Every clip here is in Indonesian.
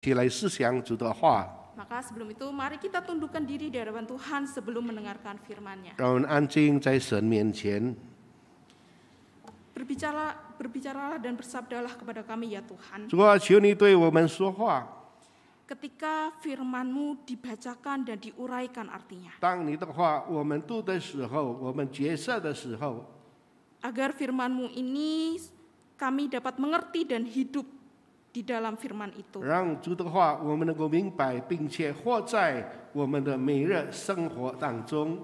起来思想主的话， Maka sebelum itu mari kita tundukkan diri di hadapan Tuhan sebelum mendengarkan firman-Nya. 让我们安静在神面前。 Berbicaralah dan bersabdalah kepada kami ya Tuhan. 主啊，求你对我们说话。 Ketika firman-Mu dibacakan dan diuraikan artinya. 当你的话我们读的时候，我们角色的时候， Agar firman-Mu ini kami dapat mengerti dan hidup di dalam firman itu. 让主的话我们能够明白，并且活在我们的每日生活当中。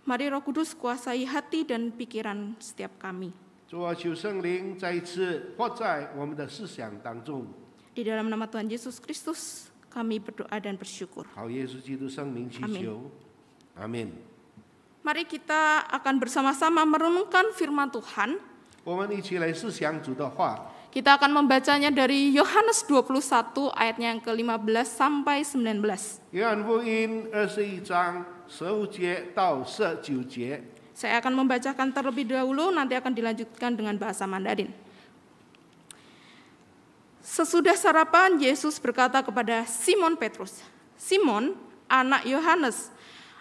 Mari Roh Kudus kuasai hati dan pikiran setiap kami. 主啊，求圣灵再一次活在我们的思想当中。 Di dalam nama Tuhan Yesus Kristus kami berdoa dan bersyukur. 好，耶稣基督圣名祈求，阿门。 Mari kita akan bersama-sama merenungkan firman Tuhan. 我们一起来思想主的话。 Kita akan membacanya dari Yohanes 21 ayatnya yang ke-15 sampai 19. 约翰福音21章15节到19节。 Saya akan membacakan terlebih dahulu, nanti akan dilanjutkan dengan bahasa Mandarin. Sesudah sarapan, Yesus berkata kepada Simon Petrus, "Simon, anak Yohanes,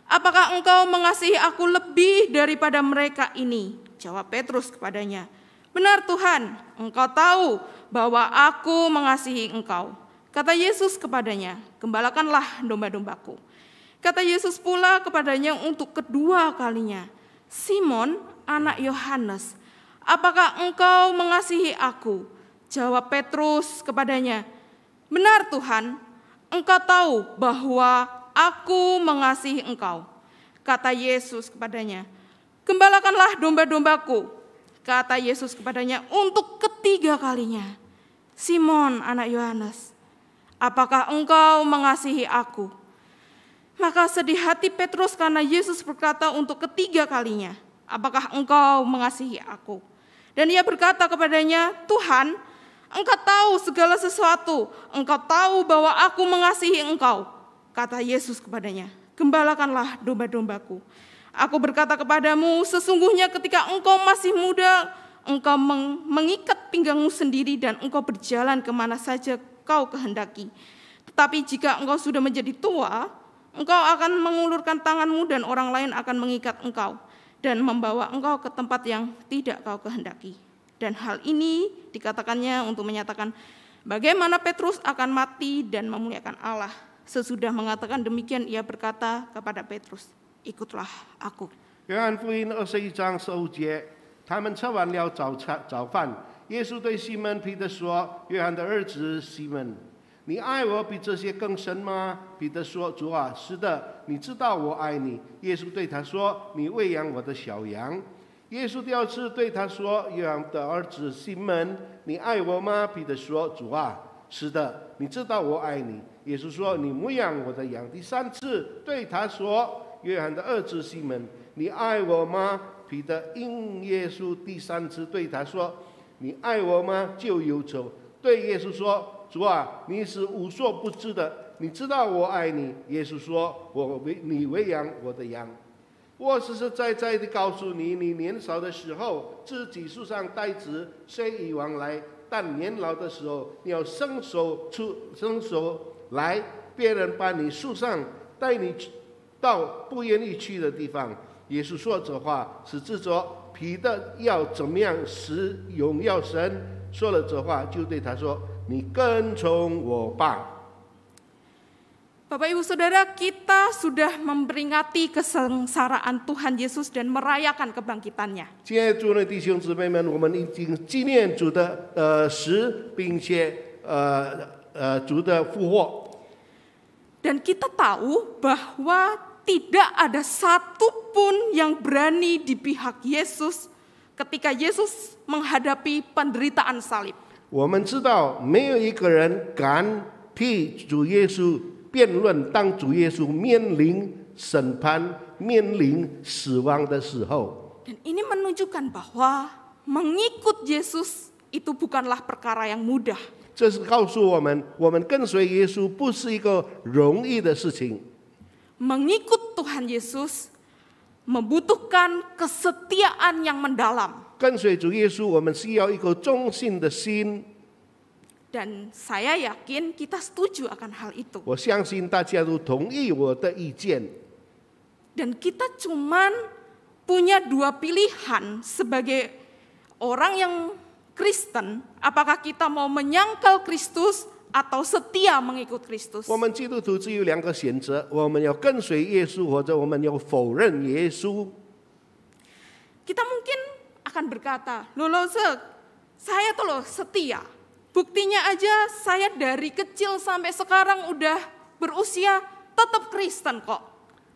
apakah engkau mengasihi aku lebih daripada mereka ini?" Jawab Petrus kepadanya, "Benar Tuhan, engkau tahu bahwa aku mengasihi engkau." Kata Yesus kepadanya, "Gembalakanlah domba-dombaku." Kata Yesus pula kepadanya untuk kedua kalinya, "Simon, anak Yohanes, apakah engkau mengasihi aku?" Jawab Petrus kepadanya, "Benar Tuhan, engkau tahu bahwa aku mengasihi engkau." Kata Yesus kepadanya, "Gembalakanlah domba-dombaku." Kata Yesus kepadanya untuk ketiga kalinya, "Simon, anak Yohanes, apakah engkau mengasihi aku?" Maka sedih hati Petrus karena Yesus berkata untuk ketiga kalinya, "Apakah engkau mengasihi aku?" Dan ia berkata kepadanya, "Tuhan, engkau tahu segala sesuatu, engkau tahu bahwa aku mengasihi engkau." Kata Yesus kepadanya, "Gembalakanlah domba-dombaku. Aku berkata kepadamu, sesungguhnya ketika engkau masih muda, engkau mengikat pinggangmu sendiri dan engkau berjalan kemana saja kau kehendaki. Tetapi jika engkau sudah menjadi tua, engkau akan mengulurkan tanganmu dan orang lain akan mengikat engkau dan membawa engkau ke tempat yang tidak kau kehendaki." Dan hal ini dikatakannya untuk menyatakan bagaimana Petrus akan mati dan memuliakan Allah. Sesudah mengatakan demikian, ia berkata kepada Petrus, "Ikutlah aku." 约翰福音21章15节，他们吃完了早饭，耶稣对西门彼得说：“约翰的儿子西门，你爱我比这些更深吗？”彼得说：“主啊，是的，你知道我爱你。”耶稣对他说：“你喂养我的小羊。”耶稣第二次对他说：“约翰的儿子西门，你爱我吗？”彼得说：“主啊，是的，你知道我爱你。”耶稣说：“你牧养我的羊。”第三次对他说：“约翰的儿子西门，你爱我吗？”彼得应耶稣第三次对他说：“你爱我吗？”就忧愁，对耶稣说：“主啊，你是无所不知的，你知道我爱你。”耶稣说：“你喂养我的羊。我实实在在的告诉你，你年少的时候自己束上带子，随意往来；但年老的时候，你要伸手来，别人把你束上，带你到不愿意去的地方。”耶稣说这话是指着彼得要怎么样使荣耀神。说了这话，就对他说：“你跟从我吧。” Bapak Ibu Saudara, kita sudah memperingati kesengsaraan Tuhan Yesus dan merayakan kebangkitannya. 亲爱的主内弟兄姊妹们，我们已经纪念主的死，并且主的复活。 Dan kita tahu bahwa tidak ada satupun yang berani di pihak Yesus ketika Yesus menghadapi penderitaan salib. 我们知道，没有一个人敢替主耶稣辩论，当主耶稣面临审判、面临死亡的时候。 Dan ini menunjukkan bahwa mengikut Yesus itu bukanlah perkara yang mudah. 这是告诉我们，我们跟随耶稣不是一个容易的事情。 Mengikut Tuhan Yesus membutuhkan kesetiaan yang mendalam. 跟随主耶稣，我们需要一个忠心的心。Dan saya yakin kita setuju akan hal itu. 我相信大家都同意我的意见。 Dan kita cuman punya dua pilihan sebagai orang yang Kristen, apakah kita mau menyangkal Kristus atau setia mengikut Kristus. 我们基督徒只有两个选择：我们要跟随耶稣，或者我们要否认耶稣。 Kita mungkin akan berkata, loh saya tuh loh setia. Buktinya aja saya dari kecil sampai sekarang udah berusia tetap Kristen kok.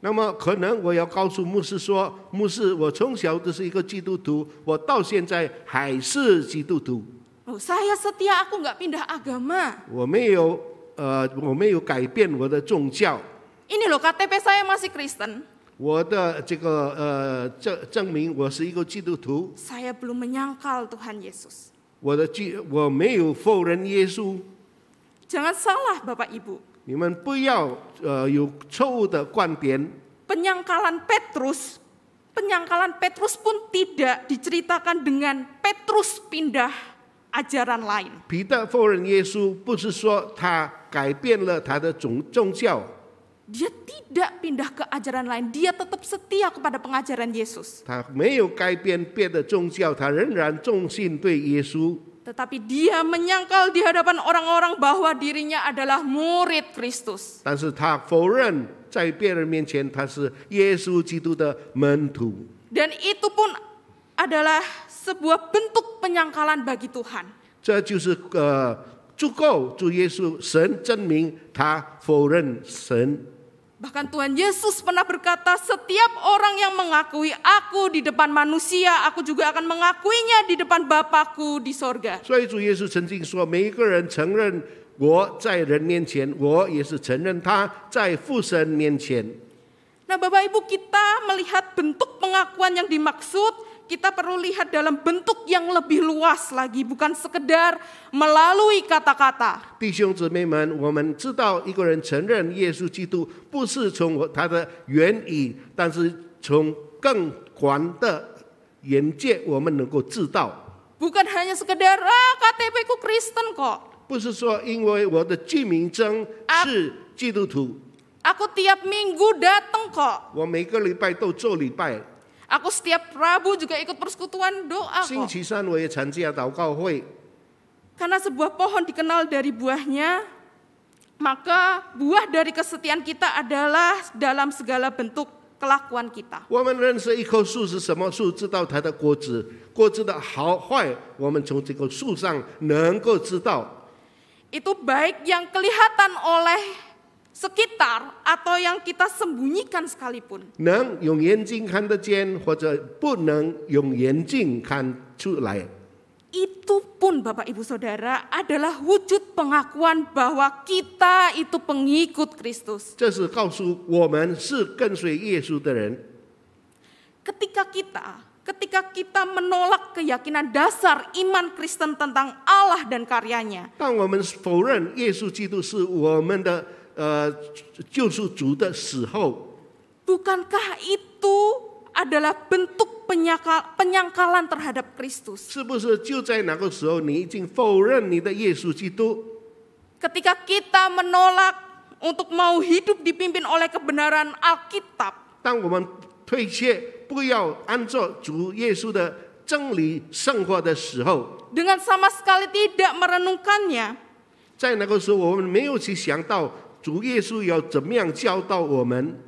那么可能我要告诉牧师说，牧师，我从小就是一个基督徒，我到现在还是基督徒。 Saya setia, aku nggak pindah agama. 我没有改变我的宗教。 Ini loh KTP saya masih Kristen. 我的这个证明我是一个基督徒。 Saya belum menyangkal Tuhan Yesus. 我没有否认耶稣。 Jangan salah Bapak Ibu. 你们不要有错误的观点。 Penyangkalan Petrus pun tidak diceritakan dengan Petrus pindah ajaran lain. 彼得否认耶稣，不是说他改变了他的宗教。 Dia tidak pindah ke ajaran lain, dia tetap setia kepada pengajaran Yesus. 他没有改变别的宗教，他仍然忠心对耶稣。 Tetapi dia menyangkal di hadapan orang-orang bahwa dirinya adalah murid Kristus. 但是他否认在别人面前他是耶稣基督的门徒。 Dan itu pun adalah sebuah bentuk penyangkalan bagi Tuhan. 这就是足够主耶稣神证明他否认神。 Bahkan Tuhan Yesus pernah berkata, setiap orang yang mengakui aku di depan manusia, aku juga akan mengakuinya di depan Bapa-Ku di sorga. 所以主耶稣曾经说，每一个人承认我在人面前，我也是承认他在父神面前。 Nah Bapak Ibu, kita melihat bentuk pengakuan yang dimaksud, kita perlu lihat dalam bentuk yang lebih luas lagi, bukan sekedar melalui kata-kata. 弟兄姊妹们，我们知道一个人承认耶稣基督，不是从他的言语，但是从更广的眼界，我们能够知道。 Bukan hanya sekedar KTP ku Kristen kok. 不是说因为我的居民证是基督徒， Aku tiap minggu datang kok. 我每个礼拜都做礼拜， Aku setiap Rabu juga ikut persekutuan doa 星 kok. 期三我也参加祷告会。 Karena sebuah pohon dikenal dari buahnya, maka buah dari kesetiaan kita adalah dalam segala bentuk kelakuan kita. 我们认识一棵树是什么树，知道它的果子，果子的好坏，我们从这个树上能够知道。 Itu baik yang kelihatan oleh sekitar atau yang kita sembunyikan sekalipun. 能用眼睛看得见，或者不能用眼睛看出来。 Itu pun Bapak Ibu Saudara adalah wujud pengakuan bahwa kita itu pengikut Kristus. 这是告诉我们是跟随耶稣的人。 Ketika kita menolak keyakinan dasar iman Kristen tentang Allah dan karyanya, 当我们否认耶稣基督是我们的救赎主的时候， bukankah itu adalah bentuk penyangkalan terhadap Kristus? 是不是就在那个时候你已经否认你的耶稣基督？ Ketika kita menolak untuk mau hidup dipimpin oleh kebenaran Alkitab, 当我们推却不要按照主耶稣的真理生活的时候， dengan sama sekali tidak merenungkannya, 在那个时候我们没有去想到主耶稣要怎么样教导我们。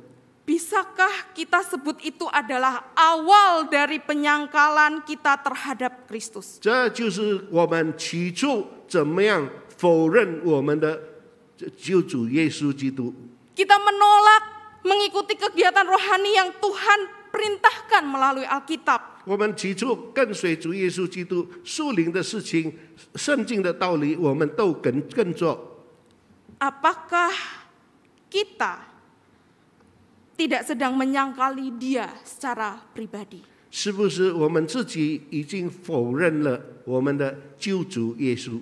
bisakah kita sebut itu adalah awal dari penyangkalan kita terhadap Kristus? 这就是我们起初怎么样否认我们的救主耶稣基督。 Kita menolak mengikuti kegiatan rohani yang Tuhan perintahkan melalui Alkitab. 我们起初跟随主耶稣基督属灵的事情、圣经的道理，我们都跟着。 Apakah kita tidak sedang menyangkali Dia secara pribadi? 是不是我们自己已经否认了我们的救主耶稣？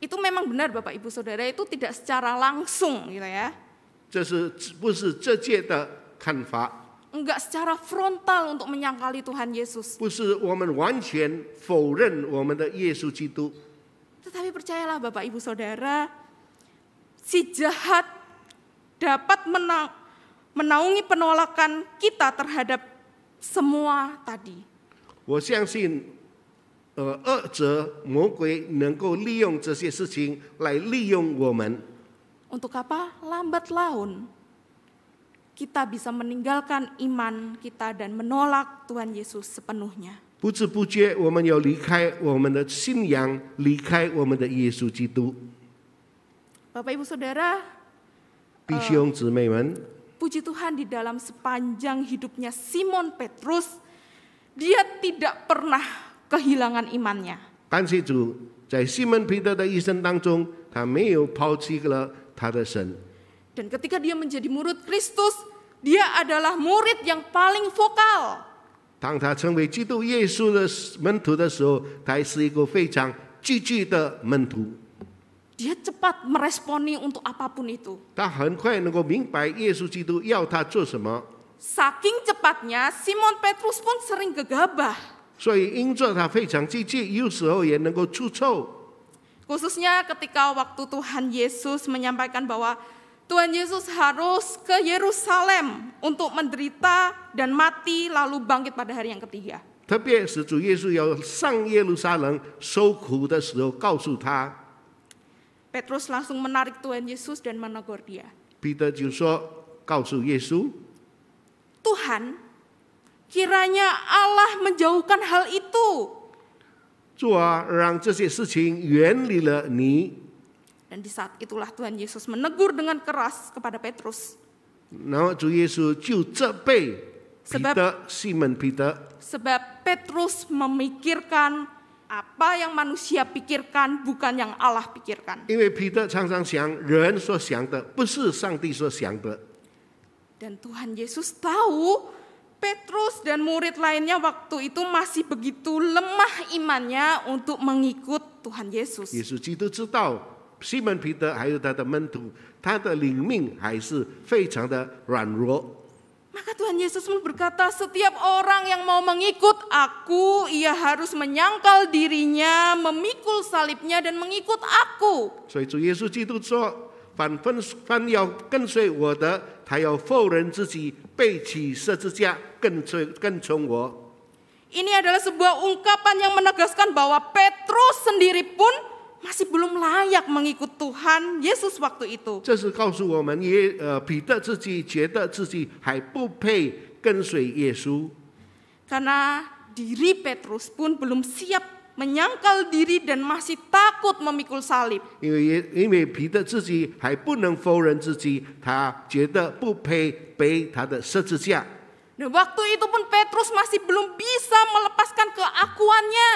Itu memang benar Bapak Ibu Saudara, itu tidak secara langsung gitu ya. 这是不是这届的看法？ Enggak secara frontal untuk menyangkali Tuhan Yesus. 不是我们完全否认我们的耶稣基督。Tetapi percayalah Bapak Ibu Saudara, si jahat dapat menaungi penolakan kita terhadap semua tadi. 我相信，恶者魔鬼能够利用这些事情来利用我们。 Untuk apa? Lambat laun kita bisa meninggalkan iman kita dan menolak Tuhan Yesus sepenuhnya. 不知不觉，我们要离开我们的信仰，离开我们的耶稣基督。 Bapak Ibu Saudara, 弟兄姊妹们， puji Tuhan di dalam sepanjang hidupnya Simon Petrus, dia tidak pernah kehilangan imannya. 感谢主，在西门彼得的一生当中，他没有抛弃了他的神。 Dan ketika dia menjadi murid Kristus, dia adalah murid yang paling vokal. 当他成为基督耶稣的门徒的时候，他是一个非常积极的门徒。 Dia cepat meresponi untuk apapun itu. 他很快能够明白耶稣基督要他做什么， Saking cepatnya, Simon Petrus pun sering gegabah. 所以因着他非常积极，有时候也能够出错。 Khususnya ketika waktu Tuhan Yesus menyampaikan bahwa Tuhan Yesus harus ke Yerusalem untuk menderita dan mati lalu bangkit pada hari yang ketiga. 特别是主耶稣要上耶路撒冷受苦的时候，告诉他， Petrus langsung menarik Tuhan Yesus dan menegur dia. 彼得就说，告诉耶稣， Tuhan, kiranya Allah menjauhkan hal itu. 主啊，让这些事情远离了你。 Dan di saat itulah Tuhan Yesus menegur dengan keras kepada Petrus. 然后主耶稣就责备彼得，西门彼得， Sebab Petrus memikirkan apa yang manusia pikirkan, bukan yang Allah pikirkan. 因为彼得常常想人所想的，不是上帝所想的。 Dan Tuhan Yesus tahu Petrus dan murid lainnya waktu itu masih begitu lemah imannya untuk mengikut Tuhan Yesus. 耶稣基督知道西门彼得还有他的门徒，他的灵命还是非常的软弱。 Maka Tuhan Yesus pun berkata, setiap orang yang mau mengikut aku, ia harus menyangkal dirinya, memikul salibnya dan mengikut aku. 所以主耶稣基督说：“凡要跟随我的，他要否认自己，背起十字架，跟从我。” Ini adalah sebuah ungkapan yang menegaskan bahwa Petrus sendiri pun masih belum layak mengikut Tuhan Yesus waktu itu. 这是告诉我们，彼得自己觉得自己还不配跟随耶稣， Karena diri Petrus pun belum siap menyangkal diri dan masih takut memikul salib. 因为彼得自己还不能否认自己，他觉得不配背他的十字架。 Dan waktu itu pun Petrus masih belum bisa melepaskan keakuannya.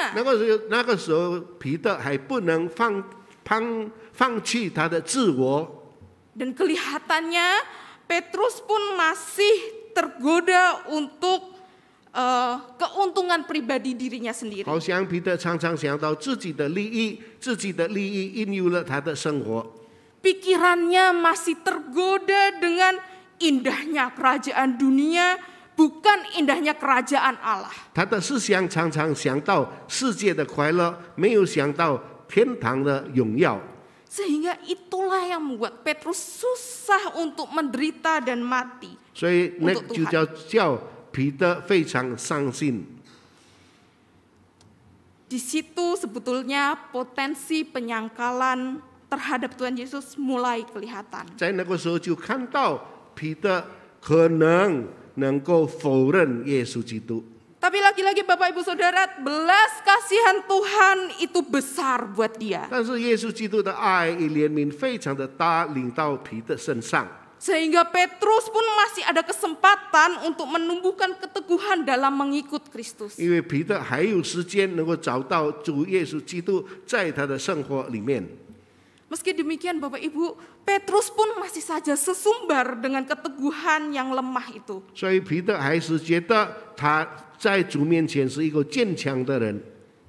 那个时候，彼得还不能放弃他的自我。 Dan kelihatannya Petrus pun masih tergoda untuk keuntungan pribadi dirinya sendiri. 好像彼得常常想到自己的利益，自己的利益引诱了他的生活。 Pikirannya masih tergoda dengan indahnya kerajaan dunia, bukan indahnya kerajaan Allah. 他的思想常常想到世界的快乐，没有想到天堂的荣耀。 Sehingga itulah yang membuat Petrus susah untuk menderita dan mati. 所以那就叫彼得非常伤心。 Di situ sebetulnya potensi penyangkalan terhadap Tuhan Yesus mulai kelihatan. 在那个时候就看到彼得可能够否认耶稣基督。 Tapi lagi-lagi Bapak Ibu Saudara, belas kasihan Tuhan itu besar buat dia. 但是耶稣基督的爱与怜悯非常的大，临到彼得身上。 Sehingga Petrus pun masih ada kesempatan untuk menumbuhkan keteguhan dalam mengikut Kristus. 因为彼得还有时间能够找到主耶稣基督在他的生活里面。 Meski demikian Bapak Ibu, Petrus pun masih saja sesumbar dengan keteguhan yang lemah itu. 所以彼得还是觉得他在主面前是一个坚强的人。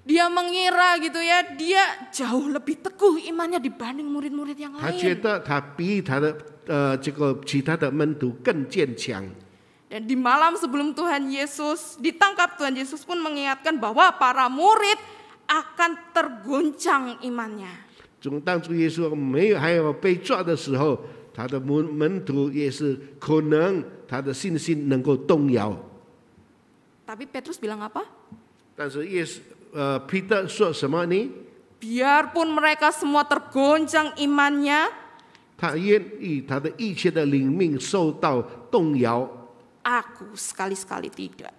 Dia mengira gitu ya, dia jauh lebih teguh imannya dibanding murid-murid yang 他觉 lain. 得他比他的其他的门徒更坚强。 Dan di malam sebelum Tuhan Yesus ditangkap, Tuhan Yesus pun mengingatkan bahwa para murid akan tergoncang imannya. 当主耶稣还有被抓的时候，他的门徒也是可能他的信心能够动摇。 Tapi Petrus bilang apa? 但是彼得说什么呢？ Biarpun mereka semua tergoncang imannya, 他愿意他的一切的灵命受到动摇， aku sekali-sekali tidak.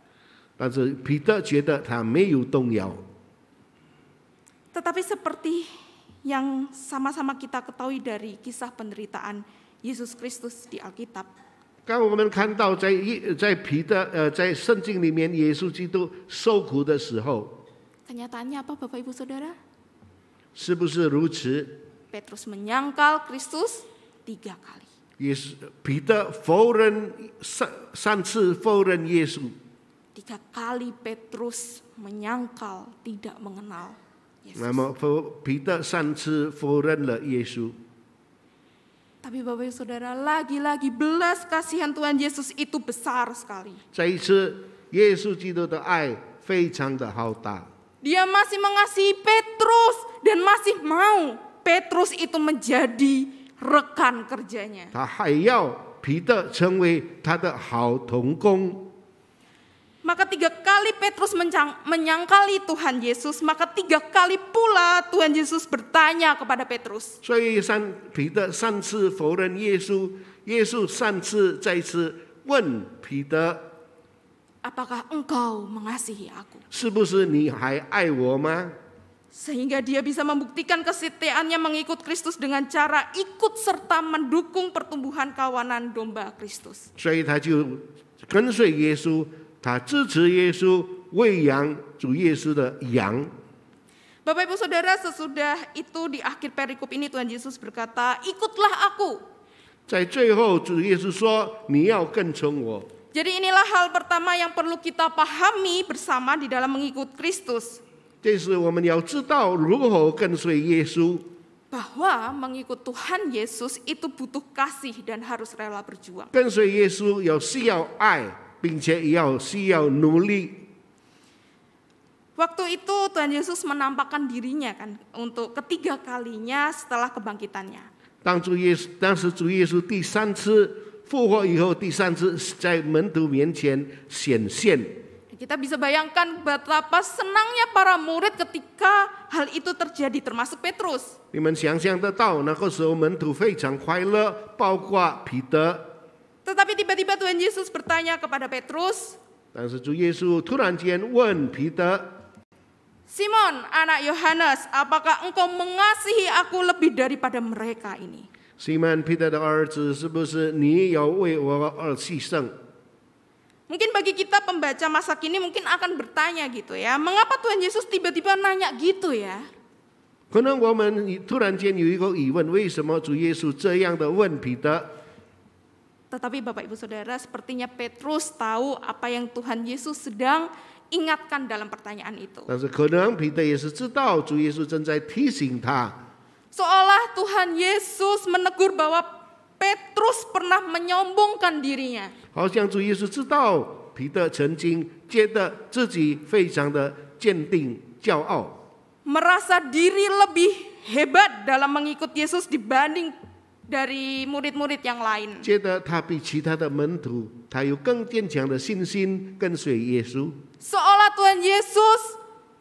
但是彼得觉得他没有动摇。 Tetapi seperti yang sama-sama kita ketahui dari kisah penderitaan Yesus Kristus di Alkitab, 刚我们看到在在圣经里面，耶稣基督受苦的时候， kenyataannya apa Bapak Ibu Saudara? 是不是如此？ Petrus menyangkal Kristus 3 kali. 彼得三次否认耶稣。 3 kali Petrus menyangkal, tidak mengenal Yesus. 那么彼得3次否认了耶稣。 Tapi Bapak Ibu Saudara, lagi-lagi belas kasihan Tuhan Yesus itu besar sekali. 这一次，耶稣基督的爱非常的浩大。 Dia masih mengasihi Petrus dan masih mau Petrus itu menjadi rekan kerjanya. 他还要彼得成为他的好同工。 Maka 3 kali Petrus menyangkali Tuhan Yesus, maka 3 kali pula Tuhan Yesus bertanya kepada Petrus. 所以彼得3次否认耶稣，耶稣3次再次问彼得： Apakah engkau mengasihi aku? 是不是你还爱我吗？ Sehingga dia bisa membuktikan kesetiaannya mengikut Kristus dengan cara ikut serta mendukung pertumbuhan kawanan domba Kristus. 所以他就跟随耶稣，他支持耶稣，喂养主耶稣的羊。 Bapak Ibu Saudara, sesudah itu di akhir perikop ini Tuhan Yesus berkata, ikutlah aku. 在最后，主耶稣说：“你要跟从我。” Jadi inilah hal pertama yang perlu kita pahami bersama di dalam mengikut Kristus. 这是我们要知道如何跟随耶稣。 Bahwa mengikut Tuhan Yesus itu butuh kasih dan harus rela berjuang. 跟随耶稣需要爱，并且需要努力。 Waktu itu Tuhan Yesus menampakkan dirinya kan untuk ketiga kalinya setelah kebangkitannya. 当时主耶稣第3次复活以后，第3次在门徒面前显现。 Kita bisa bayangkan betapa senangnya para murid ketika hal itu terjadi, termasuk Petrus. 你们想象得到，那个时候门徒非常快乐，包括彼得。 Tetapi tiba-tiba Tuhan Yesus bertanya kepada Petrus, 但是主耶稣突然间问彼得。 Simon, anak Yohanes, apakah engkau mengasihi aku lebih daripada mereka ini? 西门彼得的儿子，是不是你要为我而牺牲？ Mungkin bagi kita pembaca masa kini mungkin akan bertanya gitu ya, mengapa Tuhan Yesus tiba-tiba nanya gitu ya? 可能我们突然间有一个疑问，为什么主耶稣这样的问彼得？ Tetapi Bapak Ibu Saudara, sepertinya Petrus tahu apa yang Tuhan Yesus sedang ingatkan dalam pertanyaan itu. 但是可能彼得也是知道主耶稣正在提醒他。 Seolah Tuhan Yesus menegur bahwa Petrus pernah menyombongkan dirinya. 好像主耶稣知道彼得曾经觉得自己非常的坚定、骄傲， Merasa diri lebih hebat dalam mengikut Yesus dibanding dari murid-murid yang lain. 觉得他比其他的门徒，他有更坚强的信心跟随耶稣。 Seolah Tuhan Yesus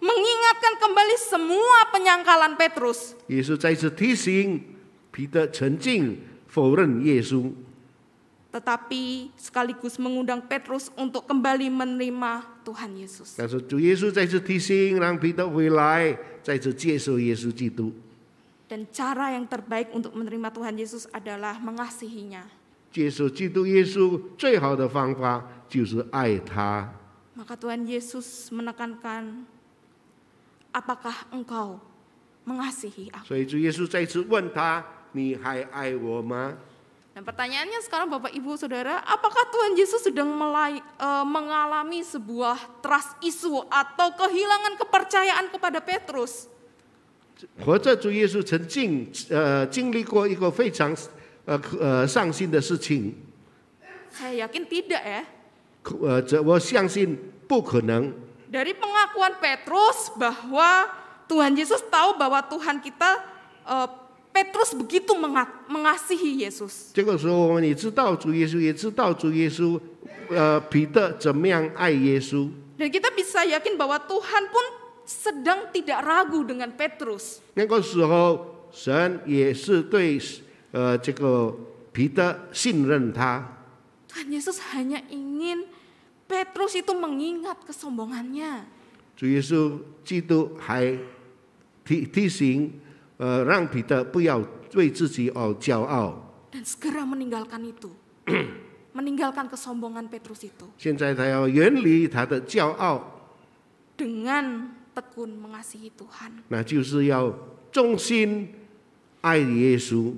mengingatkan kembali semua penyangkalan Petrus. 耶稣再次提醒彼得曾经否认耶稣， Tetapi sekaligus mengundang Petrus untuk kembali menerima Tuhan Yesus. 但是主耶稣再次提醒，让彼得回来，再次接受耶稣基督。 Dan cara yang terbaik untuk menerima Tuhan Yesus adalah mengasihinya. 接受基督耶稣最好的方法就是爱他。 Maka Tuhan Yesus menekankan, apakah engkau mengasihi aku? 所以主耶稣再次问他：“你还爱我吗？” Dan pertanyaannya sekarang Bapak Ibu Saudara, apakah Tuhan Yesus sedang mengalami sebuah trust issue atau kehilangan kepercayaan kepada Petrus? 或者主耶稣曾经经历过一个非常伤心的事情？ Saya yakin tidak ya. 我相信不可能。 Dari pengakuan Petrus bahwa Tuhan Yesus tahu bahwa Tuhan kita Petrus begitu mengasihi Yesus. 这个时候我们也知道主耶稣，也知道主耶稣彼得怎么样爱耶稣。 Dan kita bisa yakin bahwa Tuhan pun sedang tidak ragu dengan Petrus. 那个时候神也是对这个彼得信任他。 Tuhan Yesus hanya ingin Petrus itu mengingat kesombongannya. 主耶稣基督还提醒让彼得不要为自己而骄傲。 Dan segera meninggalkan itu. Meninggalkan kesombongan Petrus itu. 现在他要远离他的骄傲， Dengan tekun mengasihi Tuhan. 那就是要忠心爱耶稣。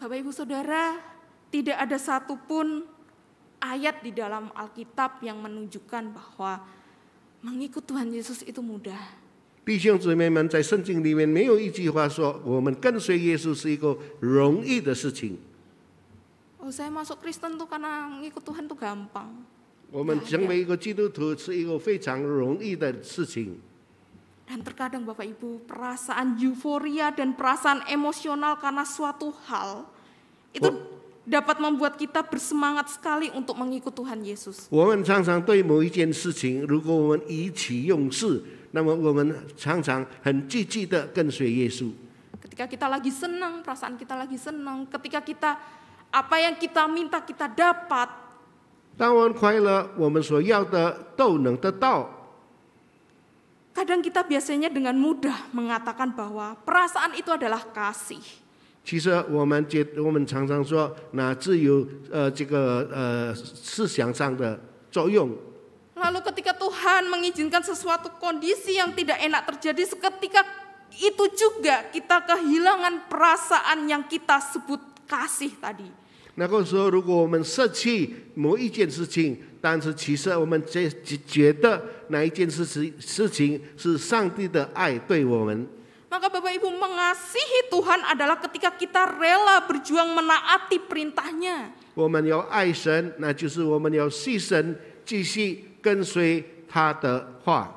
Bapak Ibu Saudara, tidak ada satupun ayat di dalam Alkitab yang menunjukkan bahwa mengikut Tuhan Yesus itu mudah. 弟兄姊妹们，在圣经里面没有一句话说我们跟随耶稣是一个容易的事情。 Oh, saya masuk Kristen tuh karena ngikut Tuhan tuh gampang. 我们成为一个基督徒是一个非常容易的事情。 Dan terkadang Bapak Ibu, perasaan euforia dan perasaan emosional karena suatu hal itu dapat membuat kita bersemangat sekali untuk mengikut Tuhan Yesus. 我们常常对某一件事情，如果我们意气用事，那么我们常常很积极的跟随耶稣。 Ketika kita lagi senang, perasaan kita lagi senang, ketika kita apa yang kita minta kita dapat. 当我们快乐，我们所要的都能得到。 Kadang kita biasanya dengan mudah mengatakan bahwa perasaan itu adalah kasih. 其实我们常常说，那只有这个思想上的作用。 Lalu ketika Tuhan mengizinkan sesuatu kondisi yang tidak enak terjadi, seketika itu juga kita kehilangan perasaan yang kita sebut kasih tadi. 那个时候，如果我们舍弃某一件事情，但是其实我们觉得那一件事情是上帝的爱对我们。 Maka Bapak Ibu, mengasihi Tuhan adalah ketika kita rela berjuang menaati perintahnya. 我们要爱神，那就是我们要牺牲，继续跟随他的话。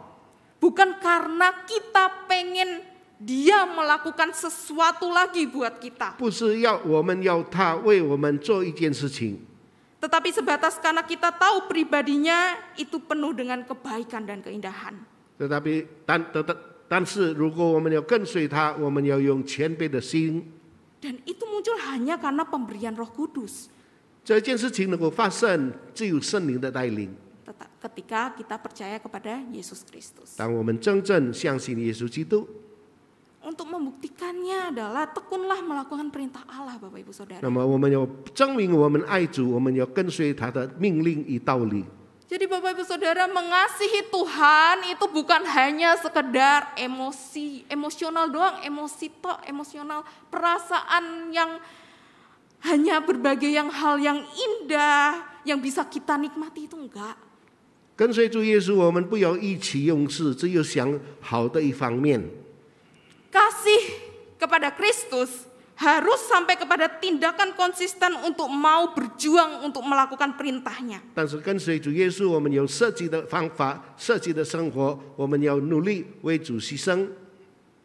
Bukan karena kita pengen Dia melakukan sesuatu lagi buat kita. 不是我们要他为我们做一件事情， Tetapi sebatas karena kita tahu pribadinya itu penuh dengan kebaikan dan keindahan. 但是如果我们要跟随他，我们要用谦卑的心。 Dan itu muncul hanya karena pemberian Roh Kudus. 这件事情能够发生，只有圣灵的带领。 Ketika kita percaya kepada Yesus Kristus. 当我们真正相信耶稣基督， Untuk membuktikannya adalah tekunlah melakukan perintah Allah, Bapak Ibu Saudara. 那么我们要证明我们爱主，我们要跟随他的命令与道理。 Jadi Bapak Ibu Saudara, mengasihi Tuhan itu bukan hanya sekedar emosional doang, emosional, perasaan yang hanya berbagai hal yang indah yang bisa kita nikmati itu enggak. 跟随主耶稣，我们不要意气用事，只有想好的一方面。 Kasih kepada Kristus harus sampai kepada tindakan konsisten untuk mau berjuang untuk melakukan perintahnya. 但是跟随主耶稣，我们有设计的方法，设计的生活，我们要努力为主牺牲。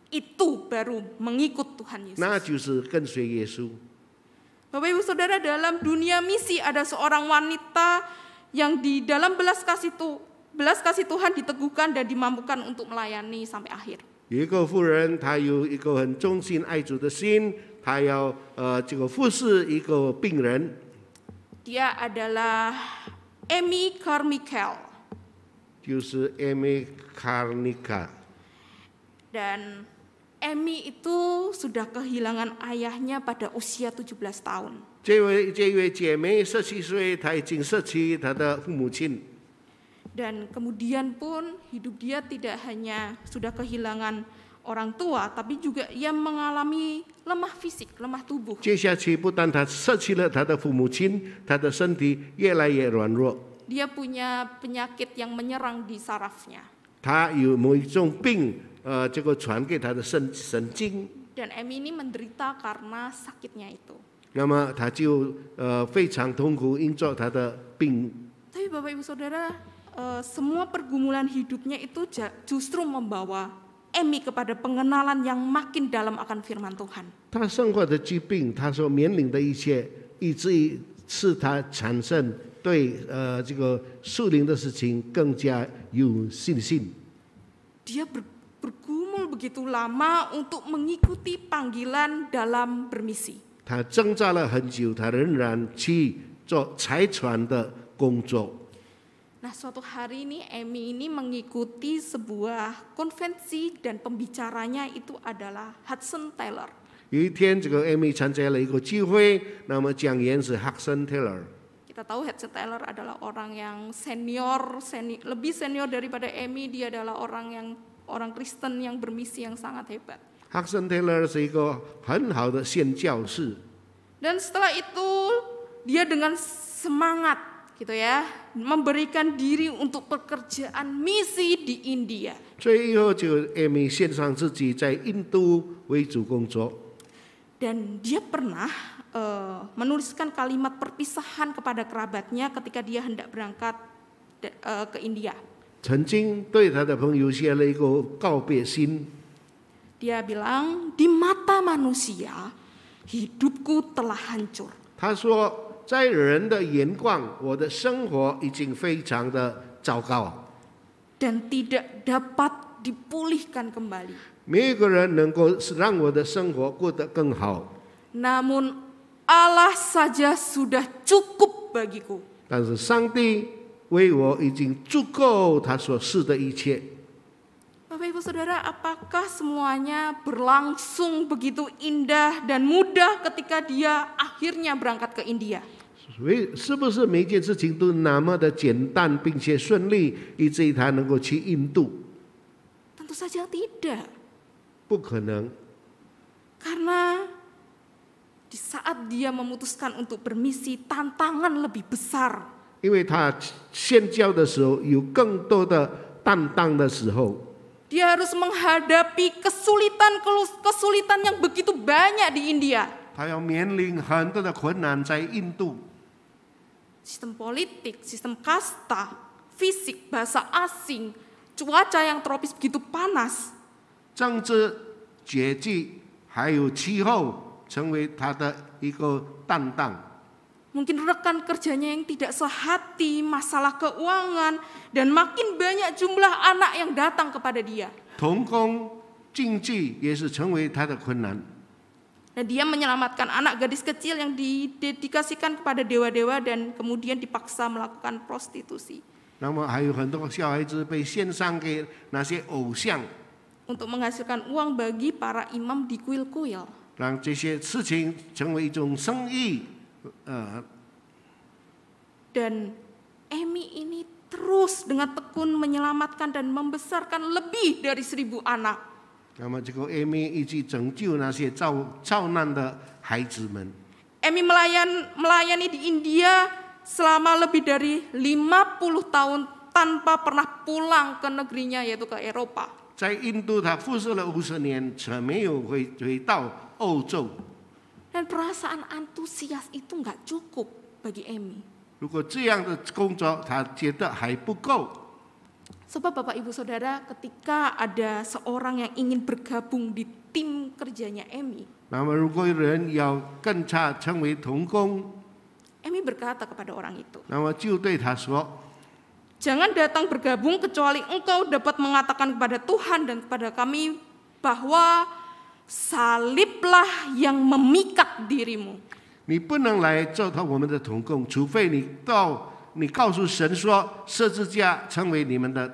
Itu baru mengikut Tuhan Yesus. 那就是跟随耶稣。 Bapak Ibu Saudara, dalam dunia misi ada seorang wanita yang di dalam belas kasih Tuhan diteguhkan dan dimampukan untuk melayani sampai akhir. 有一个妇人，她有一个很忠心爱主的心，她要这个服侍一个病人。 Dia adalah Amy Carmichael. 就是 Amy Carmichael。 Dan Amy itu sudah kehilangan ayahnya pada usia 17 tahun. 这位姐妹17岁，她已经失去她的父母亲。 Dan kemudian pun hidup dia tidak hanya sudah kehilangan orang tua, tapi juga ia mengalami lemah fisik, lemah tubuh. 接下去不但她失去了她的父母亲，她的身体越来越软弱。 Dia punya penyakit yang menyerang di sarafnya. 她有某一种病，这个传给她的神经。 Dan Amy ini menderita karena sakitnya itu. 那么她就非常痛苦，因着她的病。 Tapi Bapak Ibu Saudara, semua pergumulan hidupnya itu justru membawa Amy kepada pengenalan yang makin dalam akan firman Tuhan. 他生活的疾病，他所面临的一切，以至于使他产生对这个属灵的事情更加有信心。 Dia bergumul begitu lama untuk mengikuti panggilan dalam bermisi. 他挣扎了很久，他仍然去做财传的工作。 Nah, suatu hari ini Amy ini mengikuti sebuah konvensi dan pembicaranya itu adalah Hudson Taylor. 有一天，这个 Amy 参加了一个聚会，那么讲员是 Hudson Taylor。 Kita tahu Hudson Taylor adalah orang yang senior, lebih senior daripada Amy. Dia adalah orang Kristen yang bermisi yang sangat hebat. Hudson Taylor 是一个很好的宣教士。 Dan setelah itu dia dengan semangat gitu ya, memberikan diri untuk pekerjaan misi di India. 最后就 Amy 献上自己在印度为主工作。 Dan dia pernah menuliskan kalimat perpisahan kepada kerabatnya ketika dia hendak berangkat ke India. 曾经对他的朋友写了一个告别信。 Dia bilang, di mata manusia hidupku telah hancur. 他说，在人的眼光，我的生活已经非常的糟糕， Dan tidak dapat dipulihkan kembali. 没有一个人能够让我的生活过得更好。 Namun Allah saja sudah cukup bagiku. 但是上帝为我已经足够他所赐的一切。 Bapak Ibu Saudara, apakah semuanya berlangsung begitu indah dan mudah ketika dia akhirnya berangkat ke India? 所以，是不是每件事情都那么的简单并且顺利，以至于他能够去印度？ Tentu saja tidak. 不可能， Karena di saat dia memutuskan untuk bermisi, tantangan lebih besar. 因为他宣教的时候有更多的担当的时候， Dia harus menghadapi kesulitan yang begitu banyak di India. 他要面临很多的困难在印度。 Sistem politik, sistem kasta, fisik, bahasa asing, cuaca yang tropis begitu panas. 政治、阶级还有气候成为他的一个担当。 Mungkin rekan kerjanya yang tidak sehati, masalah keuangan, dan makin banyak jumlah anak yang datang kepada dia. 同工经济也是成为他的困难。 Dan dia menyelamatkan anak gadis kecil yang didedikasikan kepada dewa-dewa dan kemudian dipaksa melakukan prostitusi. 那么还有很多小孩子被献上给那些偶像， Untuk menghasilkan uang bagi para imam di kuil-kuil. 让这些事情成为一种生意。 Dan Amy ini terus dengan tekun menyelamatkan dan membesarkan lebih dari 1000 anak. 那么这个 Amy 一起拯救那些遭难的孩子们。 Amy melayani di India selama lebih dari 50 tahun tanpa pernah pulang ke negerinya, yaitu ke Eropa. 在印度，他服侍了50年，却没有回到欧洲。 Dan perasaan antusias itu nggak cukup bagi Amy. 如果这样的工作，他觉得还不够。 Sebab Bapak Ibu Saudara, ketika ada seorang yang ingin bergabung di tim kerjanya Amy, 那么，如果有人要跟他成为同工， Amy berkata kepada orang itu, 那么就对他说 jangan datang bergabung kecuali engkau dapat mengatakan kepada Tuhan dan kepada kami bahwa saliblah yang memikat dirimu. 你不能来做我们的同工，除非你告诉神说，十字架成为你们的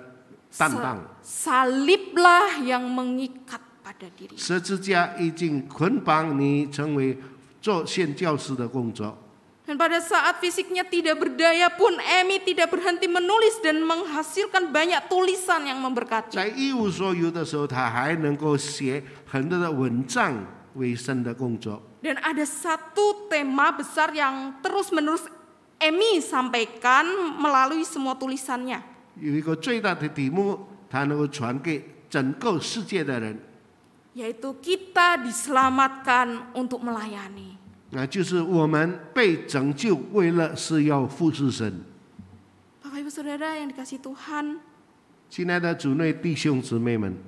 担当。 Saliblah yang mengikat pada diri. 十字架已经捆绑你成为做宣教师的工作。 Dan pada saat fisiknya tidak berdaya pun, Amy tidak berhenti menulis dan menghasilkan banyak tulisan yang memberkati. 在一无所有的时候，他还能够写很多的文章为神的工作。 Dan ada satu tema besar yang terus-menerus Amy sampaikan melalui semua tulisannya. 有一个最大的题目，他能够传给整个世界的人， Yaitu kita diselamatkan untuk melayani. 那就是我们被拯救，为了是要服侍神。 Bapak Ibu Saudara yang dikasihi Tuhan, 亲爱的主内弟兄姊妹们，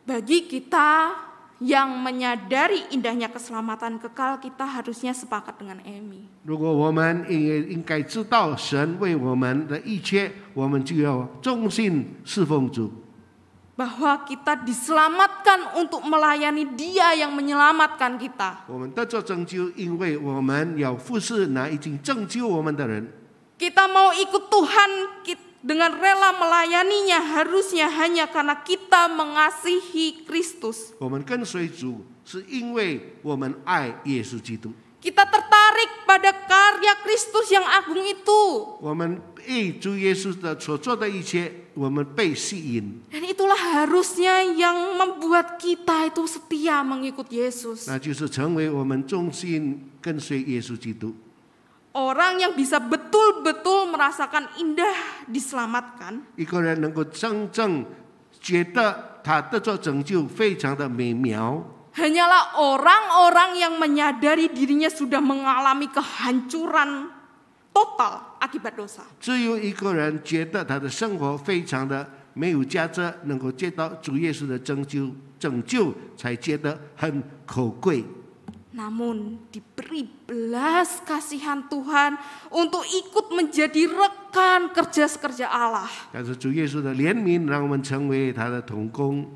Bagi kita yang menyadari indahnya keselamatan kekal, kita harusnya sepakat dengan Amy. 如果我们也应该知道神为我们的一切，我们就要忠心侍奉主。 Bahwa kita diselamatkan untuk melayani Dia yang menyelamatkan kita. 我们得着拯救，因为我们要服侍那已经拯救我们的人。 Kita mau ikut Tuhan dengan rela melayaninya harusnya hanya karena kita mengasihi Kristus. 我们跟随主，是因为我们爱耶稣基督。 Kita tertarik pada karya Kristus yang agung itu. 我们被主耶稣的所做的一切，我们被吸引。 Dan itulah harusnya yang membuat kita itu setia mengikut Yesus. 那就是成为我们忠心跟随耶稣基督。 Orang yang bisa betul-betul merasakan indah diselamatkan. 一个人能够真正觉得他得着拯救，非常的美妙。 Hanyalah orang-orang yang menyadari dirinya sudah mengalami kehancuran total akibat dosa. 只有一个人觉得他的生活非常的没有价值，能够接到主耶稣的拯救，才觉得很可贵。 Namun diberi belas kasihan Tuhan untuk ikut menjadi rekan kerja Allah. 但是主耶稣的怜悯，让我们成为他的同工。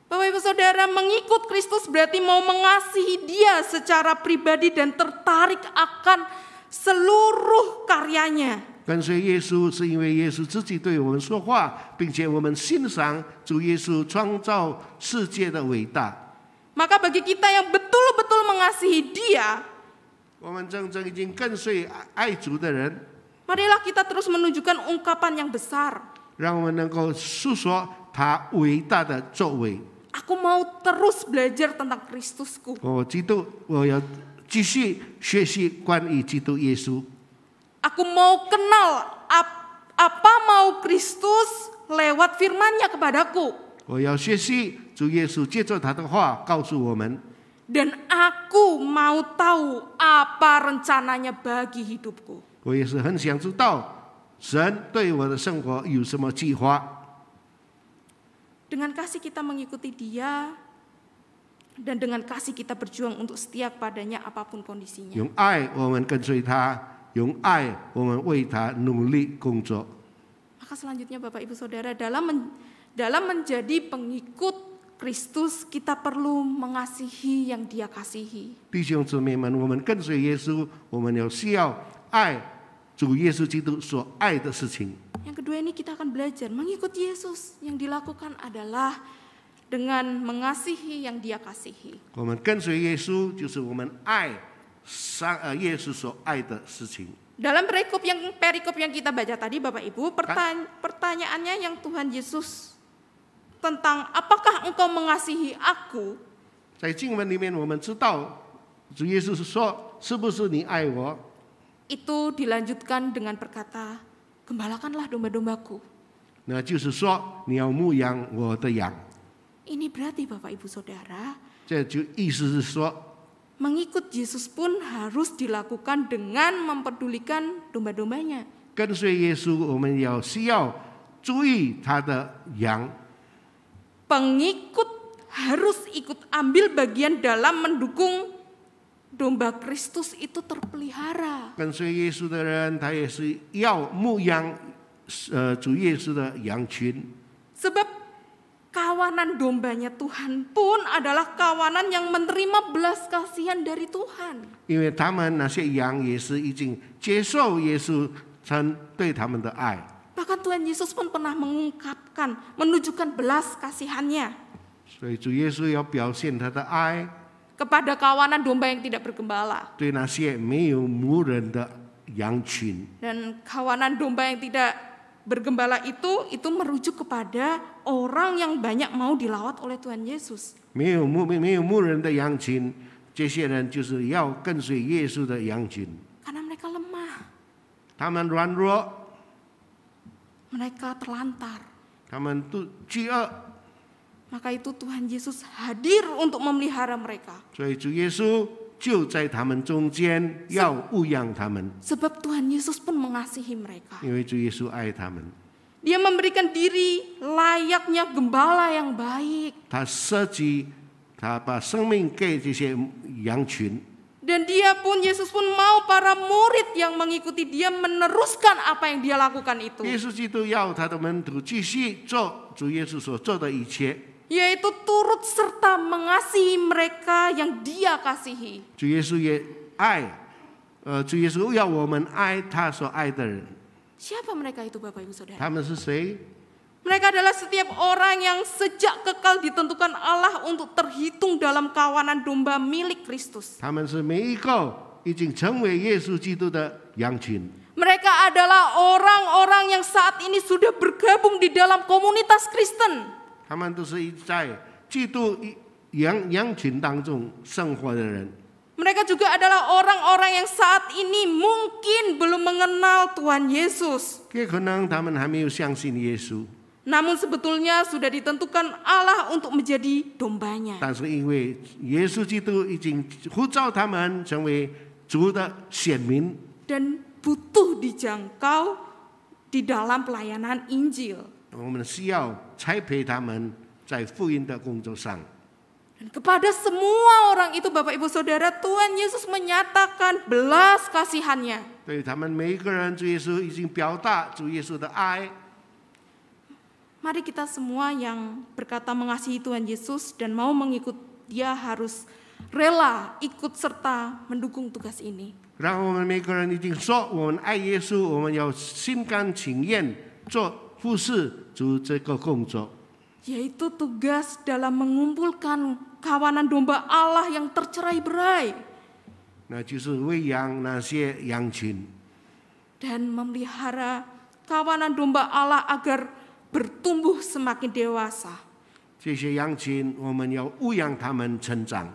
Bapak Ibu Saudara, mengikut Kristus berarti mau mengasihi Dia secara pribadi dan tertarik akan seluruh karyanya. 跟随耶稣，是因为耶稣自己对我们说话，并且我们欣赏主耶稣创造世界的伟大。 Maka bagi kita yang betul-betul mengasihi Dia, 我们真正已经跟随爱主的人， marilah kita terus menunjukkan ungkapan yang besar. 让我们能够诉说他伟大的作为。 Aku mau terus belajar tentang Kristusku. 我要继续学习关于基督耶稣。 Aku mau kenal apa mau Kristus lewat firman-Nya kepadaku. 我要学习主耶稣借着他的话告诉我们。 Dan aku mau tahu apa rencananya bagi hidupku. 我也是很想知道神对我的生活有什么计划。 Dengan kasih kita mengikuti Dia, dan dengan kasih kita berjuang untuk setia padanya apapun kondisinya. 用爱我们跟随他，用爱我们为他努力工作。 Maka selanjutnya Bapak Ibu Saudara, dalam menjadi pengikut Kristus, kita perlu mengasihi yang Dia kasihi. 弟兄姊妹们，我们跟随耶稣，我们要需要爱主耶稣基督所爱的事情。 Yang kedua ini kita akan belajar mengikut Yesus, yang dilakukan adalah dengan mengasihi yang Dia kasihi. 我们跟随耶稣，就是我们爱耶稣所爱的事情。 Dalam perikop yang kita baca tadi Bapak Ibu, pertanyaannya yang Tuhan Yesus tentang apakah engkau mengasihi aku? 在经文里面，我们知道主耶稣说：“是不是你爱我？” Itu dilanjutkan dengan berkata, gembalakanlah domba-dombaku. 那就是说你要牧养我的羊。 Ini berarti Bapak Ibu Saudara, 这就意思是说， mengikut Yesus pun harus dilakukan dengan mempedulikan domba-dombanya. 跟随耶稣，我们需要注意他的羊。 Pengikut harus ikut ambil bagian dalam mendukung domba Kristus itu terpelihara. 跟随耶稣的人，他也是要牧养主耶稣的羊群。 Sebab kawanan dombanya Tuhan pun adalah kawanan yang menerima belas kasihan dari Tuhan. 因为他们那些羊也是已经接受耶稣曾对他们的爱。 Bahkan Tuhan Yesus pun pernah menunjukkan belas kasihannya 所以主耶稣要表现他的爱， kepada kawanan domba yang tidak bergembala. 对那些没有牧人的羊群。 Dan kawanan domba yang tidak bergembala itu merujuk kepada orang yang banyak mau dilawat oleh Tuhan Yesus. 没有牧人的羊群，这些人就是要跟随耶稣的羊群。 Karena mereka lemah, 他们软弱， mereka terlantar. 他们都饥饿， Maka itu Tuhan Yesus hadir untuk memelihara mereka. 所以主耶稣就在他们中间，要牧养他们， Sebab Tuhan Yesus pun mengasihi mereka. 因为主耶稣爱他们。Dia memberikan diri layaknya gembala yang baik. 他设计，他把生命给这些羊群。 Dan Yesus pun mau para murid yang mengikuti dia meneruskan apa yang dia lakukan itu. 耶稣基督要他的门徒继续做主耶稣所做的一切， Yaitu turut serta mengasihi mereka yang dia kasihi. 主耶稣也爱，主耶稣要我们爱他所爱的人。 Siapa mereka itu Bapak Ibu Saudara? 他们是谁？ Mereka adalah setiap orang yang sejak kekal ditentukan Allah untuk terhitung dalam kawanan domba milik Kristus. 他们是每一个已经成为耶稣基督的羊群。 Mereka adalah orang-orang yang saat ini sudah bergabung di dalam komunitas Kristen. 他们都是在基督羊群当中生活的人。 Mereka juga adalah orang-orang yang saat ini mungkin belum mengenal Tuhan Yesus. 也可能他们还没有相信耶稣， Namun sebetulnya sudah ditentukan Allah untuk menjadi dombanya. 但是因为耶稣基督已经呼召他们成为主的选民， Dan butuh dijangkau di dalam pelayanan Injil. 我们需要栽培他们在福音的工作上。 Dan kepada semua orang itu Bapak Ibu Saudara, Tuhan Yesus menyatakan belas kasihannya. 对他们每一个人，主耶稣已经表达主耶稣的爱。 Mari kita semua yang berkata mengasihi Tuhan Yesus dan mau mengikut dia harus rela ikut serta mendukung tugas ini. 让我们每个人已经说我们爱耶稣，我们要心甘情愿做服侍主这个工作， Yaitu tugas dalam mengumpulkan kawanan domba Allah yang tercerai-berai 那就是喂养那些羊群， dan memelihara kawanan domba Allah agar bertumbuh semakin dewasa. 这些羊群我们要喂养他们成长，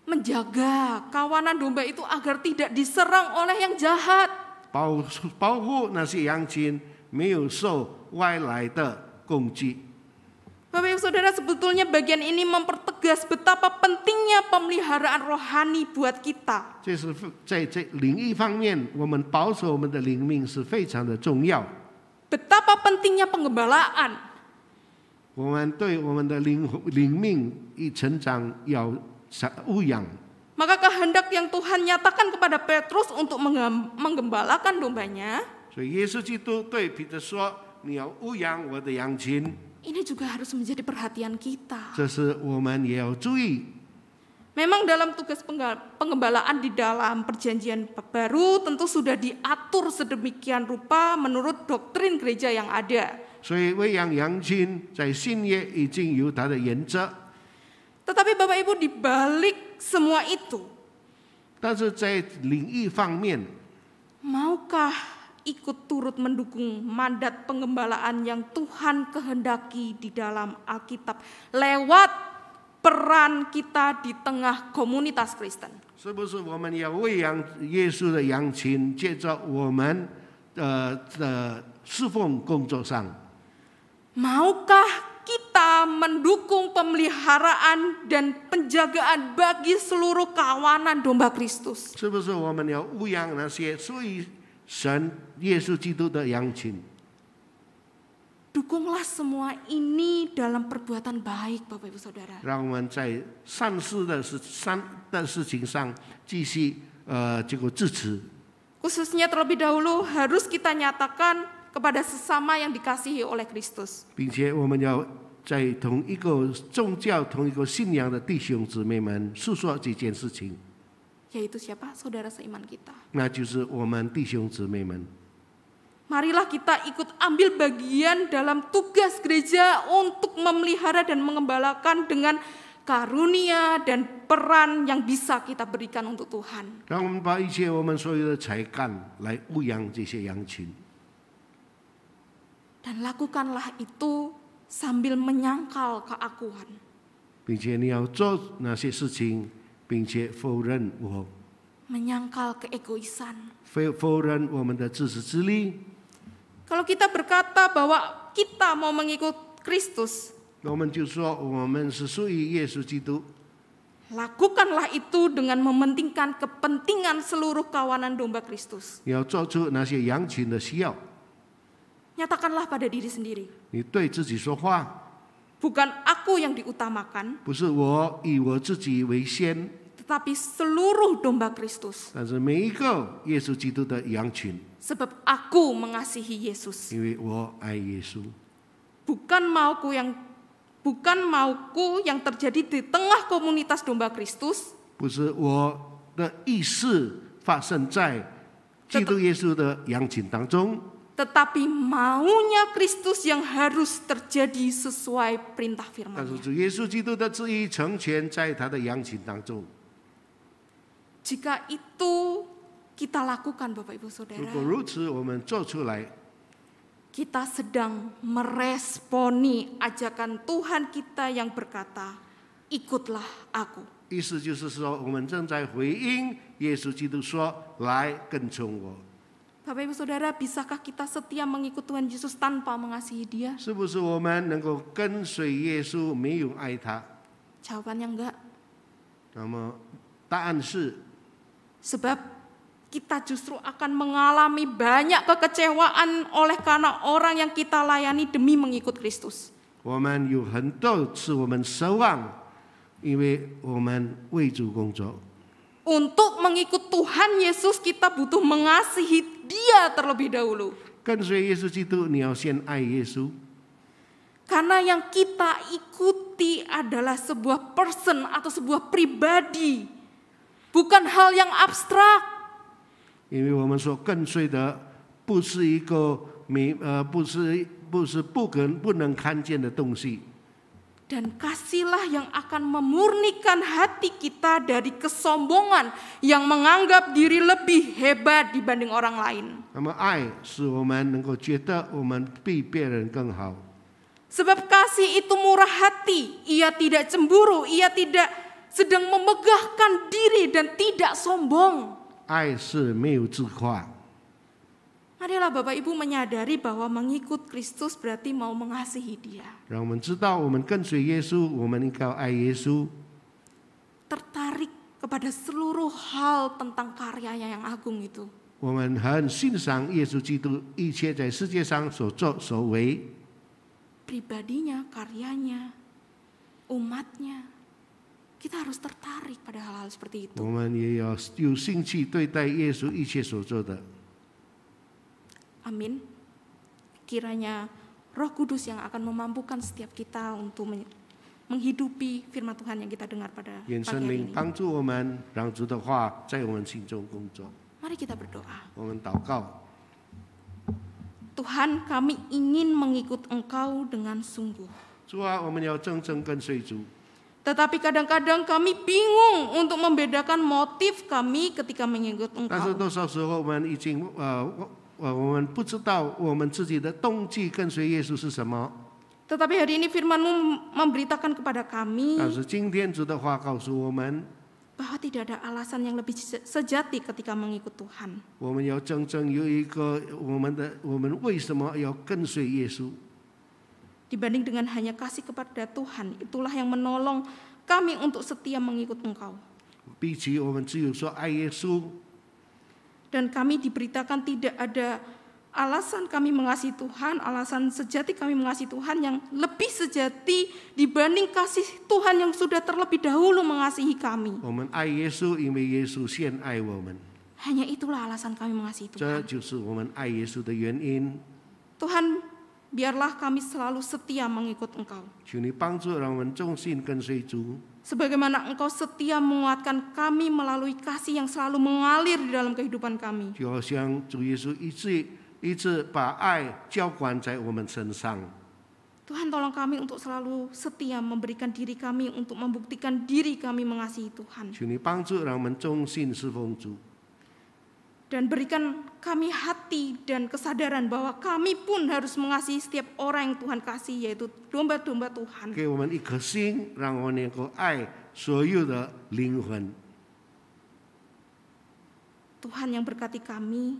Menjaga kawanan domba itu agar tidak diserang oleh yang jahat. 保护那些羊群没有受外来的攻击。 Bapak Ibu Saudara, sebetulnya bagian ini mempertegas betapa pentingnya pemeliharaan rohani buat kita. 这是在这领域方面，我们保守我们的灵命是非常的重要。 Betapa pentingnya penggembalaan. 我们对我们的灵命一成长要喂养。 Maka kehendak yang Tuhan nyatakan kepada Petrus untuk menggembalakan dombanya, 所以耶稣基督对彼得说：“你要喂养我的羊群。” ini juga harus menjadi perhatian kita. 这是我们也要注意。 Memang dalam tugas penggembalaan di dalam perjanjian baru tentu sudah diatur sedemikian rupa menurut doktrin gereja yang ada. 所以喂养羊群在新约已经有它的原则， Tetapi Bapak Ibu di balik semua itu, 但是在领域方面， maukah ikut turut mendukung mandat penggembalaan yang Tuhan kehendaki di dalam Alkitab lewat peran kita di tengah komunitas Kristen? 是不是我们要喂养耶稣的羊群，借着我们的侍奉工作上？ Maukah kita mendukung pemeliharaan dan penjagaan bagi seluruh kawanan domba Kristus? 是不是我们要喂养那些属于神耶稣基督的羊群？ Dukunglah semua ini dalam perbuatan baik, Bapak Ibu Saudara. 让我们在善事的事情上继续这个支持。 Khususnya terlebih dahulu harus kita nyatakan kepada sesama yang dikasihi oleh Kristus. 并且我们要在同一个宗教、同一个信仰的弟兄姊妹们诉说这件事情， Yaitu siapa? Saudara seiman kita. 那就是我们弟兄姊妹们。 Marilah kita ikut ambil bagian dalam tugas gereja untuk memelihara dan mengembalakan dengan karunia dan peran yang bisa kita berikan untuk Tuhan. 让我们把一切我们所有的才干来喂养这些羊群， Dan lakukanlah itu sambil menyangkal keakuan. 并且你要做那些事情，并且否认Menyangkal keegoisan. 否认我们的自私自利。 Kalau kita berkata bahwa kita mau mengikut Kristus, 我们就说我们是属于耶稣基督， lakukanlah itu dengan mementingkan kepentingan seluruh kawanan domba Kristus. 要做出那些羊群的需要。Nyatakanlah pada diri sendiri. 你对自己说话， Bukan aku yang diutamakan, 不是我以我自己为先， tetapi seluruh domba Kristus. 但是每一个耶稣基督的羊群， Sebab aku mengasihi Yesus. 因为我爱耶稣。 Bukan mauku yang terjadi di tengah komunitas domba Kristus, 不是我的意识发生在基督耶稣的羊群当中， tetapi maunya Kristus yang harus terjadi sesuai perintah 但是 firman-Nya. 主耶稣基督的旨意成全在他的羊群当中。 Jika itu kita lakukan, Bapak Ibu 如 Saudara, 果如此，我们做出来， kita sedang meresponi ajakan Tuhan kita yang berkata, ikutlah aku. 意思就是说，我们正在回应耶稣基督说：“来跟从我。” Bapak Ibu Saudara, bisakah kita setia mengikut Tuhan Yesus tanpa mengasihi Dia? 是不是我们能够跟随耶稣，没有爱他？ Jawabannya enggak. 那么答案是， Sebab kita justru akan mengalami banyak kekecewaan oleh karena orang yang kita layani demi mengikut Kristus. 我们有很多次我们失望，因为我们为主工作。 Untuk mengikut Tuhan Yesus, kita butuh mengasihi Dia terlebih dahulu. 跟随耶稣基督，你要先爱耶稣， Karena yang kita ikuti adalah sebuah person atau sebuah pribadi, bukan hal yang abstrak. 因为我们所跟随的不是一个不能看见的东西。 Dan kasihlah yang akan memurnikan hati kita dari kesombongan yang menganggap diri lebih hebat dibanding orang lain. 那么爱使我们能够觉得我们比别人更好。 Sebab kasih itu murah hati, ia tidak cemburu, ia tidak sedang memegahkan diri dan tidak sombong. 爱是没有自夸。 Marilah Bapak Ibu menyadari bahwa mengikut Kristus berarti mau mengasihi Dia. 让我们知道，我们跟随耶稣，我们应该爱耶稣， Tertarik kepada seluruh hal tentang karyanya yang agung itu. 我们很欣赏耶稣基督一切在世界上所作所为， Pribadinya, karyanya, umatnya. Kita harus tertarik pada hal-hal seperti itu. 我们也要有兴趣对待耶稣一切所做的。 Amin. Kiranya Roh Kudus yang akan memampukan setiap kita untuk menghidupi firman Tuhan yang kita dengar pada 愿 pagi 圣 hari 灵 ini. 帮助我们，让主的话在我们心中工作。 Mari kita berdoa. 我们祷告， Tuhan, kami ingin mengikut Engkau dengan sungguh. 主啊，我们要真正跟随主， Tetapi kadang-kadang kami bingung untuk membedakan motif kami ketika mengikut 但是 Engkau. 多少时候我们已经我们不知道我们自己的动机跟随耶稣是什么。 Tetapi hari ini firman-Mu memberitakan kepada kami 但是今天主的话告诉我们， bahwa tidak ada alasan yang lebih sejati ketika mengikut Tuhan. 我们要真正有一个我们为什么要跟随耶稣？ Dibanding dengan hanya kasih kepada Tuhan, itulah yang menolong kami untuk setia mengikut Engkau. 比起我们只有说爱耶稣， Dan kami diberitakan tidak ada alasan kami mengasihi Tuhan, alasan sejati kami mengasihi Tuhan yang lebih sejati dibanding kasih Tuhan yang sudah terlebih dahulu mengasihi kami. 我们爱耶稣，因为耶稣先爱我们， Hanya itulah alasan kami mengasihi 这 Tuhan. 就是我们爱耶稣的原因。 Tuhan, biarlah kami selalu setia mengikut Engkau. 求你帮助，让我们忠心跟随主， Sebagaimana Engkau setia menguatkan kami melalui kasih yang selalu mengalir di dalam kehidupan kami. 就好像主耶稣一直把爱浇灌在我们身上。 Tuhan, tolong kami untuk selalu setia memberikan diri kami untuk membuktikan diri kami mengasihi Tuhan. 求你帮助，让我们忠心侍奉主， Dan berikan kami hati dan kesadaran bahwa kami pun harus mengasihi setiap orang yang Tuhan kasih, yaitu domba-domba Tuhan. 给我们一颗心，让我们能够爱所有的灵魂。 Tuhan yang berkati kami,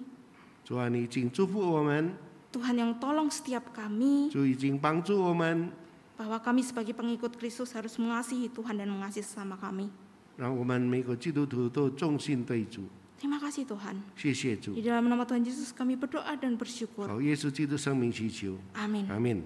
主啊，你已经祝福我们， Tuhan yang tolong setiap kami, 主已经帮助我们， bahwa kami sebagai pengikut Kristus harus mengasihi Tuhan dan mengasihi sesama kami. 让我们每个基督徒都忠心对主。Terima kasih Tuhan. 谢谢主 Di，dalam nama Tuhan Yesus kami berdoa dan bersyukur. 靠耶稣基督生命祈求， Amin. 阿门。